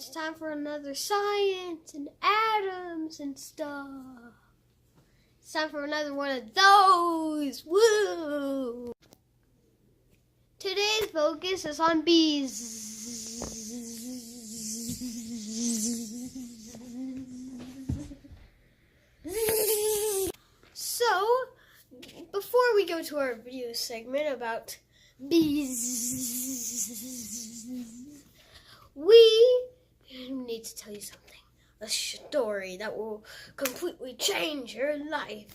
It's time for another science and atoms and stuff. It's time for another one of those. Woo! Today's focus is on bees. So, before we go to our video segment about bees, we need to tell you something. A story that will completely change your life.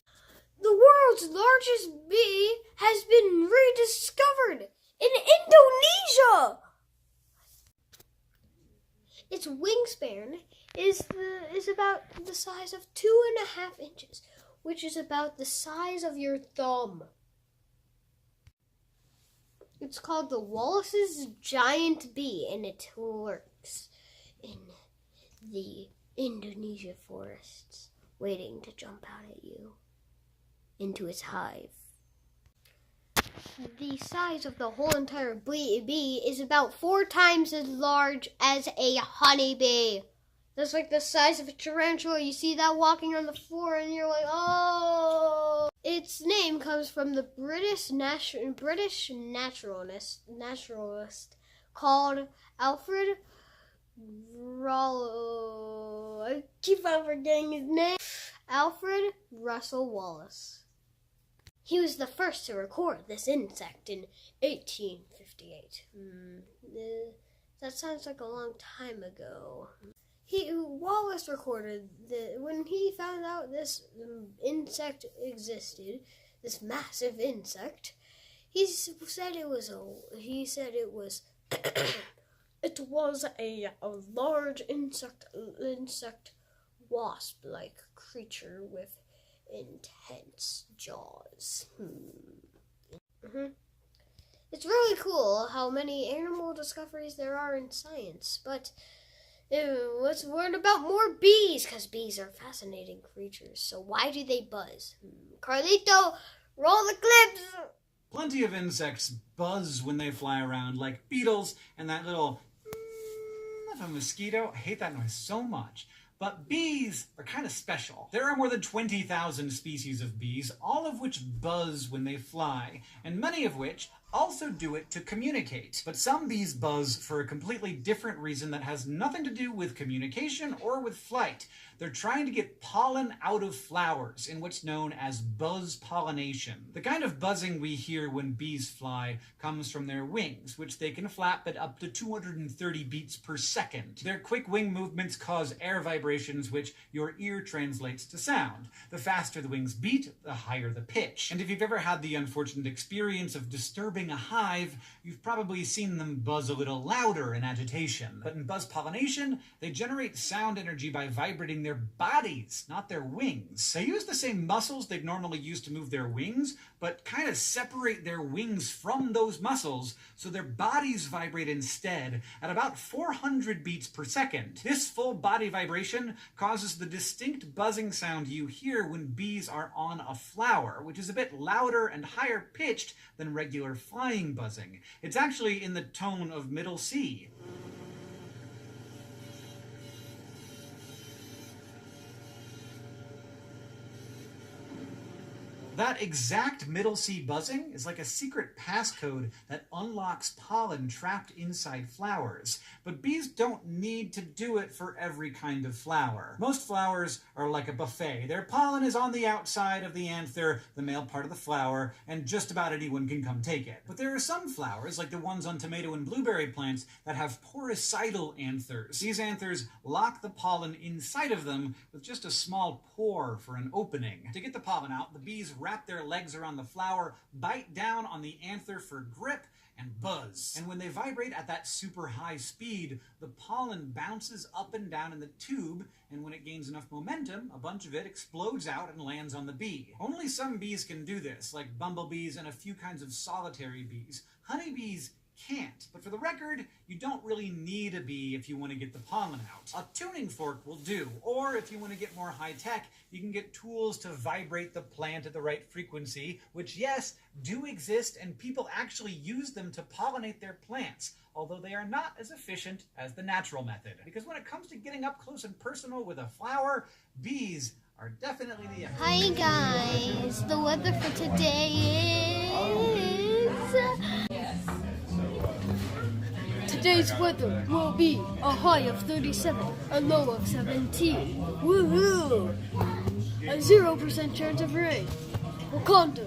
The world's largest bee has been rediscovered in Indonesia. Its wingspan is about the size of 2.5 inches, which is about the size of your thumb. It's called the Wallace's giant bee, and it lurks in the Indonesia forests, waiting to jump out at you into its hive. The size of the whole entire bee is about 4 times as large as a honeybee. That's like the size of a tarantula. You see that walking on the floor and you're like, oh! Its name comes from the British naturalist called Alfred Rollo. I keep on forgetting his name. Alfred Russel Wallace. He was the first to record this insect in 1858. That sounds like a long time ago. Wallace recorded when he found out this insect existed, this massive insect. He said it was it was a large insect wasp-like creature with intense jaws. It's really cool how many animal discoveries there are in science, but let's learn about more bees, because bees are fascinating creatures. So why do they buzz? Carlito, roll the clips! Plenty of insects buzz when they fly around, like beetles and that little of a mosquito. I hate that noise so much. But bees are kind of special. There are more than 20,000 species of bees, all of which buzz when they fly, and many of which also do it to communicate. But some bees buzz for a completely different reason that has nothing to do with communication or with flight. They're trying to get pollen out of flowers in what's known as buzz pollination. The kind of buzzing we hear when bees fly comes from their wings, which they can flap at up to 230 beats per second. Their quick wing movements cause air vibrations, which your ear translates to sound. The faster the wings beat, the higher the pitch. And if you've ever had the unfortunate experience of disturbing a hive, you've probably seen them buzz a little louder in agitation. But in buzz pollination, they generate sound energy by vibrating their bodies, not their wings. They use the same muscles they'd normally use to move their wings, but kind of separate their wings from those muscles so their bodies vibrate instead at about 400 beats per second. This full body vibration causes the distinct buzzing sound you hear when bees are on a flower, which is a bit louder and higher pitched than regular flying buzzing. It's actually in the tone of middle C. That exact middle C buzzing is like a secret passcode that unlocks pollen trapped inside flowers. But bees don't need to do it for every kind of flower. Most flowers are like a buffet. Their pollen is on the outside of the anther, the male part of the flower, and just about anyone can come take it. But there are some flowers, like the ones on tomato and blueberry plants, that have poricidal anthers. These anthers lock the pollen inside of them with just a small pore for an opening. To get the pollen out, the bees wrap their legs around the flower, bite down on the anther for grip, and buzz. And when they vibrate at that super high speed, the pollen bounces up and down in the tube, and when it gains enough momentum, a bunch of it explodes out and lands on the bee. Only some bees can do this, like bumblebees and a few kinds of solitary bees. Honeybees can't. But for the record, you don't really need a bee if you want to get the pollen out. A tuning fork will do, or if you want to get more high-tech, you can get tools to vibrate the plant at the right frequency, which, yes, do exist, and people actually use them to pollinate their plants, although they are not as efficient as the natural method. Because when it comes to getting up close and personal with a flower, bees are definitely the answer. Hi guys, the weather for today is... Today's weather will be a high of 37, a low of 17. Woohoo! A 0% chance of rain. Wakanda.